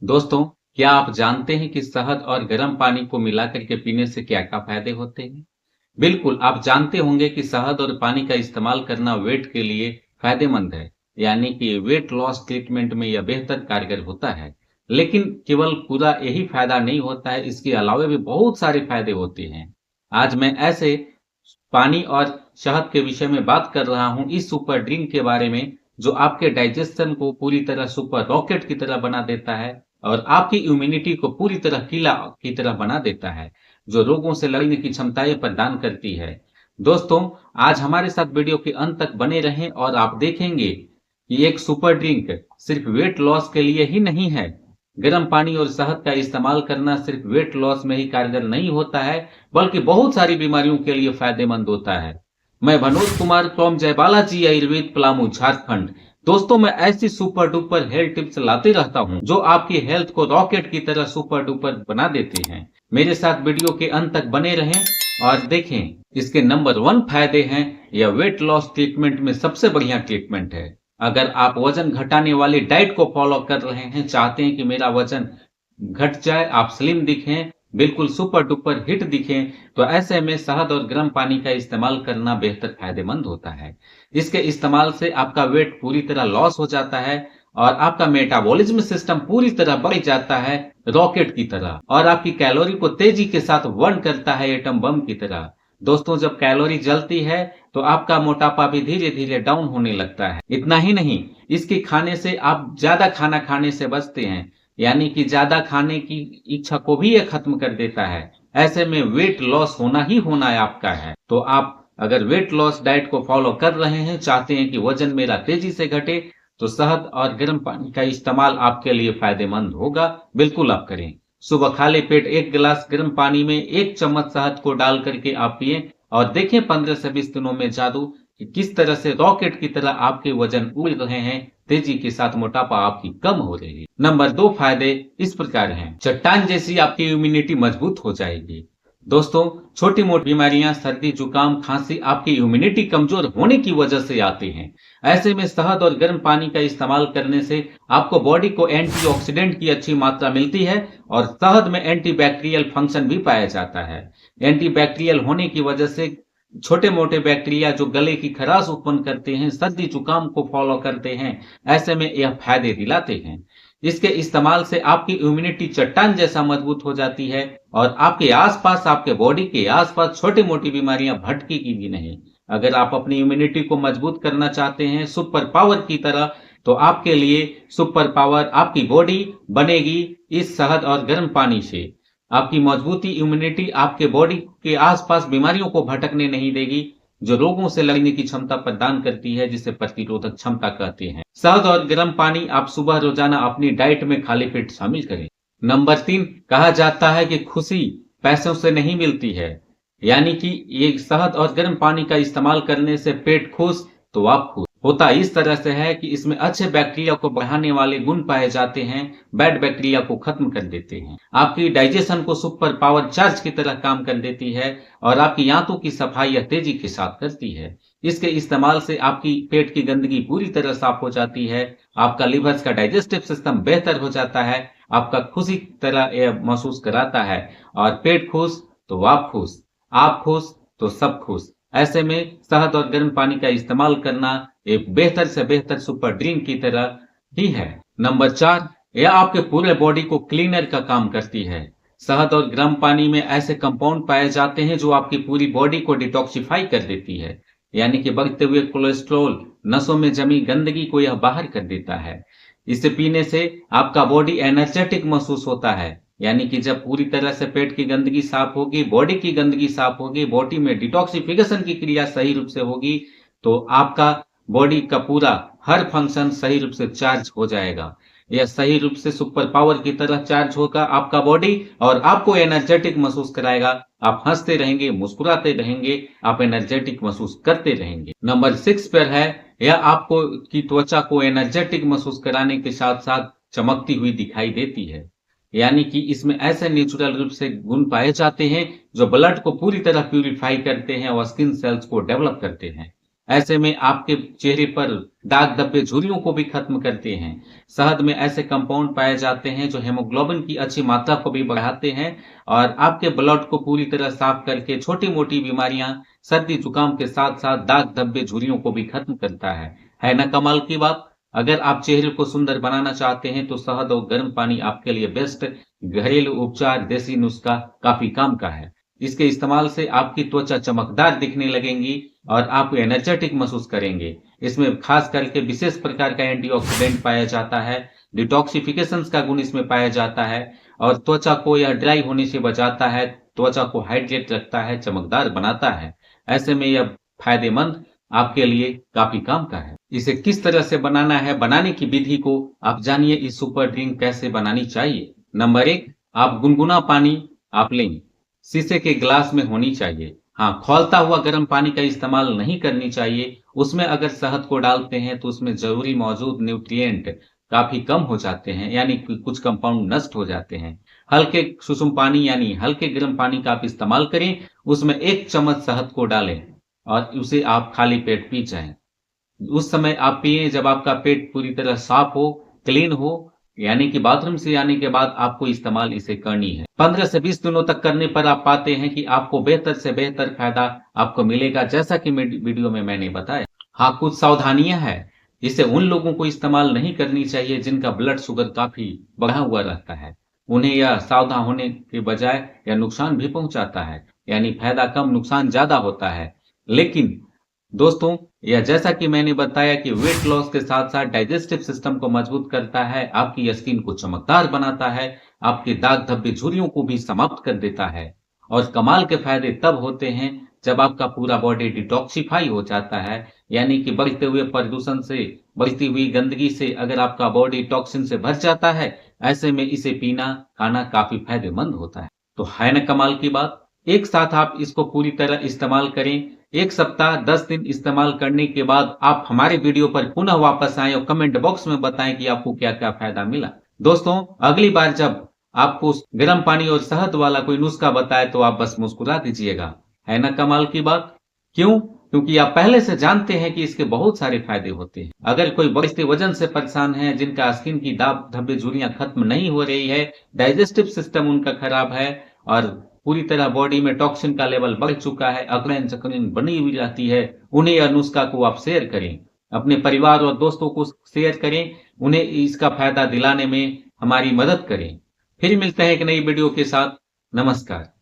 दोस्तों, क्या आप जानते हैं कि शहद और गर्म पानी को मिलाकर के पीने से क्या-क्या फायदे होते हैं? बिल्कुल, आप जानते होंगे कि शहद और पानी का इस्तेमाल करना वेट के लिए फायदेमंद है, यानी कि वेट लॉस ट्रीटमेंट में यह बेहतर कारगर होता है। लेकिन केवल पूरा यही फायदा नहीं होता है, इसके अलावा भी बहुत सारे फायदे होते हैं। आज मैं ऐसे पानी और शहद के विषय में बात कर रहा हूँ, इस सुपर ड्रिंक के बारे में, जो आपके डाइजेशन को पूरी तरह सुपर रॉकेट की तरह बना देता है और आपकी इम्यूनिटी को पूरी तरह किला की तरह बना देता है, जो रोगों से लड़ने की क्षमताएं प्रदान करती है। दोस्तों, आज हमारे साथ वीडियो के अंत तक बने रहें और आप देखेंगे कि एक सुपर ड्रिंक सिर्फ वेट लॉस के लिए ही नहीं है। गर्म पानी और शहद का इस्तेमाल करना सिर्फ वेट लॉस में ही कारगर नहीं होता है, बल्कि बहुत सारी बीमारियों के लिए फायदेमंद होता है। मैं मनोज कुमार फ्रॉम जयबाला जी आयुर्वेद पलामू झारखंड। दोस्तों, मैं ऐसी सुपर डुपर हेल्थ टिप्स लाते रहता हूं जो आपकी हेल्थ को रॉकेट की तरह सुपर डुपर बना देते हैं। मेरे साथ वीडियो के अंत तक बने रहें और देखें। इसके नंबर 1 फायदे हैं, यह वेट लॉस ट्रीटमेंट में सबसे बढ़िया ट्रीटमेंट है। अगर आप वजन घटाने वाली डाइट को फॉलो कर रहे हैं, चाहते हैं कि मेरा वजन घट जाए, आप स्लिम दिखें, बिल्कुल सुपर डुपर हिट दिखें, तो ऐसे में शहद और गर्म पानी का इस्तेमाल करना बेहतर फायदेमंद होता है। इसके इस्तेमाल से आपका वेट पूरी तरह लॉस हो जाता है और आपका मेटाबॉलिज्म सिस्टम पूरी तरह बढ़ जाता है रॉकेट की तरह, और आपकी कैलोरी को तेजी के साथ बर्न करता है एटम बम की तरह। दोस्तों, जब कैलोरी जलती है तो आपका मोटापा भी धीरे धीरे डाउन होने लगता है। इतना ही नहीं, इसके खाने से आप ज्यादा खाना खाने से बचते हैं, यानी कि ज्यादा खाने की इच्छा को भी यह खत्म कर देता है। ऐसे में वेट लॉस होना ही होना है आपका है। तो आप अगर वेट लॉस डाइट को फॉलो कर रहे हैं, चाहते हैं कि वजन मेरा तेजी से घटे, तो शहद और गर्म पानी का इस्तेमाल आपके लिए फायदेमंद होगा। बिल्कुल आप करें। सुबह खाली पेट 1 गिलास गर्म पानी में 1 चम्मच शहद को डाल करके आप पिए और देखें 15 से 20 दिनों में जादू कि किस तरह से रॉकेट की तरह आपके वजन उड़ रहे हैं, तेजी के साथ मोटापा आपकी कम हो रही है। नंबर 2 फायदे इस प्रकार हैं। चट्टान जैसी आपकी इम्यूनिटी मजबूत हो जाएगी। दोस्तों, छोटी मोटी बीमारियां, सर्दी, जुकाम, खांसी आपकी इम्यूनिटी कमजोर होने की वजह से आती हैं। ऐसे में शहद और गर्म पानी का इस्तेमाल करने से आपको बॉडी को एंटीऑक्सीडेंट की अच्छी मात्रा मिलती है और शहद में एंटीबैक्टीरियल फंक्शन भी पाया जाता है। एंटीबैक्टीरियल होने की वजह से छोटे मोटे बैक्टीरिया जो गले की खराश उत्पन्न करते हैं, सर्दी जुकाम को फॉलो करते हैं, ऐसे में यह फायदे दिलाते हैं। इसके इस्तेमाल से आपकी इम्यूनिटी चट्टान जैसा मजबूत हो जाती है और आपके आसपास, आपके बॉडी के आसपास छोटी मोटी बीमारियां भटकेगी भी नहीं। अगर आप अपनी इम्यूनिटी को मजबूत करना चाहते हैं सुपर पावर की तरह, तो आपके लिए सुपर पावर आपकी बॉडी बनेगी इस शहद और गर्म पानी से। आपकी मजबूती इम्यूनिटी आपके बॉडी के आसपास बीमारियों को भटकने नहीं देगी, जो रोगों से लड़ने की क्षमता प्रदान करती है, जिसे प्रतिरोधक क्षमता कहते हैं। शहद और गर्म पानी आप सुबह रोजाना अपनी डाइट में खाली पेट शामिल करें। नंबर 3, कहा जाता है कि खुशी पैसों से नहीं मिलती है, यानी कि ये शहद और गर्म पानी का इस्तेमाल करने से पेट खुश तो आप खुश। होता इस तरह से है कि इसमें अच्छे बैक्टीरिया को बढ़ाने वाले गुण पाए जाते हैं, बैड बैक्टीरिया को खत्म कर देते हैं, आपकी डाइजेशन को सुपर पावर चार्ज की तरह काम कर देती है और आपकी आंतों की सफाई यह तेजी के साथ करती है। इसके इस्तेमाल से आपकी पेट की गंदगी पूरी तरह साफ हो जाती है, आपका लिवर का डाइजेस्टिव सिस्टम बेहतर हो जाता है, आपका खुशी की तरह यह महसूस कराता है, और पेट खुश तो आप खुश तो सब खुश। ऐसे में शहद और गर्म पानी का इस्तेमाल करना एक बेहतर से बेहतर सुपर ड्रिंक की तरह ही है। नंबर 4, यह आपके पूरे बॉडी को क्लीनर का काम करती है। शहद और गर्म पानी में ऐसे कंपाउंड पाए जाते हैं जो आपकी पूरी बॉडी को डिटॉक्सिफाई कर देती है, यानी कि बढ़ते हुए कोलेस्ट्रॉल, नसों में जमी गंदगी को यह बाहर कर देता है। इसे पीने से आपका बॉडी एनर्जेटिक महसूस होता है, यानी कि जब पूरी तरह से पेट की गंदगी साफ होगी, बॉडी की गंदगी साफ होगी, बॉडी में डिटॉक्सिफिकेशन की क्रिया सही रूप से होगी, तो आपका बॉडी का पूरा हर फंक्शन सही रूप से चार्ज हो जाएगा। यह सही रूप से सुपर पावर की तरह चार्ज होगा आपका बॉडी और आपको एनर्जेटिक महसूस कराएगा। आप हंसते रहेंगे, मुस्कुराते रहेंगे, आप एनर्जेटिक महसूस करते रहेंगे। नंबर 6 पर है, यह आपको की त्वचा को एनर्जेटिक महसूस कराने के साथ साथ चमकती हुई दिखाई देती है, यानी कि इसमें ऐसे नेचुरल रूप से गुण पाए जाते हैं जो ब्लड को पूरी तरह प्यूरिफाई करते हैं और स्किन सेल्स को डेवलप करते हैं। ऐसे में आपके चेहरे पर दाग धब्बे झुर्रियों को भी खत्म करते हैं। शहद में ऐसे कंपाउंड पाए जाते हैं जो हेमोग्लोबिन की अच्छी मात्रा को भी बढ़ाते हैं और आपके ब्लड को पूरी तरह साफ करके छोटी मोटी बीमारियां, सर्दी जुकाम के साथ साथ दाग धब्बे झुर्रियों को भी खत्म करता है ना कमाल की बात। अगर आप चेहरे को सुंदर बनाना चाहते हैं तो शहद और गर्म पानी आपके लिए बेस्ट घरेलू उपचार देसी नुस्खा काफी काम का है। इसके इस्तेमाल से आपकी त्वचा चमकदार दिखने लगेंगी और आप एनर्जेटिक महसूस करेंगे। इसमें खास करके विशेष प्रकार का एंटीऑक्सीडेंट पाया जाता है, डिटॉक्सिफिकेशन का गुण इसमें पाया जाता है और त्वचा को यह ड्राई होने से बचाता है, त्वचा को हाइड्रेट रखता है, चमकदार बनाता है। ऐसे में यह फायदेमंद आपके लिए काफी काम का है। इसे किस तरह से बनाना है, बनाने की विधि को आप जानिए। इस सुपर ड्रिंक कैसे बनानी चाहिए। नंबर 1, आप गुनगुना पानी आप लें, शीशे के गिलास में होनी चाहिए। हाँ, खौलता हुआ गर्म पानी का इस्तेमाल नहीं करनी चाहिए। उसमें अगर शहद को डालते हैं तो उसमें जरूरी मौजूद न्यूट्रिएंट काफी कम हो जाते हैं, यानी कि कुछ कंपाउंड नष्ट हो जाते हैं। हल्के सुसुम पानी यानी हल्के गर्म पानी का आप इस्तेमाल करें, उसमें 1 चम्मच शहद को डालें और उसे आप खाली पेट पी जाएं। उस समय आप पिए जब आपका पेट पूरी तरह साफ हो, क्लीन हो, यानी कि बाथरूम से आने के बाद आपको इस्तेमाल इसे करनी है। 15 से 20 दिनों तक करने पर आप पाते हैं कि आपको बेहतर से बेहतर फायदा आपको मिलेगा, जैसा कि वीडियो में मैंने बताया। हाँ, कुछ सावधानियां हैं। इसे उन लोगों को इस्तेमाल नहीं करनी चाहिए जिनका ब्लड शुगर काफी बढ़ा हुआ रहता है। उन्हें यह सावधान होने के बजाय यह नुकसान भी पहुंचाता है, यानी फायदा कम नुकसान ज्यादा होता है। लेकिन दोस्तों, यह जैसा कि मैंने बताया कि वेट लॉस के साथ साथ डाइजेस्टिव सिस्टम को मजबूत करता है, आपकी स्किन को चमकदार बनाता है, आपके दाग धब्बे झुर्रियों को भी समाप्त कर देता है। और कमाल के फायदे तब होते हैं जब आपका पूरा बॉडी डिटॉक्सिफाई हो जाता है, यानी कि बढ़ते हुए प्रदूषण से, बढ़ती हुई गंदगी से अगर आपका बॉडी टॉक्सिन से भर जाता है, ऐसे में इसे पीना खाना काफी फायदेमंद होता है। तो है ना कमाल की बात। एक साथ आप इसको पूरी तरह इस्तेमाल करें। 1 सप्ताह 10 दिन इस्तेमाल करने के बाद आप हमारे वीडियो पर पुनः वापस आएं और कमेंट बॉक्स में बताएं कि आपको क्या क्या फायदा मिला। दोस्तों, अगली बार जब आपको गर्म पानी और शहद वाला कोई नुस्खा बताए तो आप बस मुस्कुरा दीजिएगा। है ना कमाल की बात। क्यों? क्योंकि आप पहले से जानते हैं कि इसके बहुत सारे फायदे होते हैं। अगर कोई बढ़ते वजन से परेशान है, जिनका स्किन की दाग धब्बे झुर्रियां खत्म नहीं हो रही है, डाइजेस्टिव सिस्टम उनका खराब है और पूरी तरह बॉडी में टॉक्सिन का लेवल बढ़ चुका है, अकड़न जकड़न बनी हुई रहती है, उन्हें यह नुस्खा को आप शेयर करें, अपने परिवार और दोस्तों को शेयर करें, उन्हें इसका फायदा दिलाने में हमारी मदद करें। फिर मिलते हैं एक नई वीडियो के साथ। नमस्कार।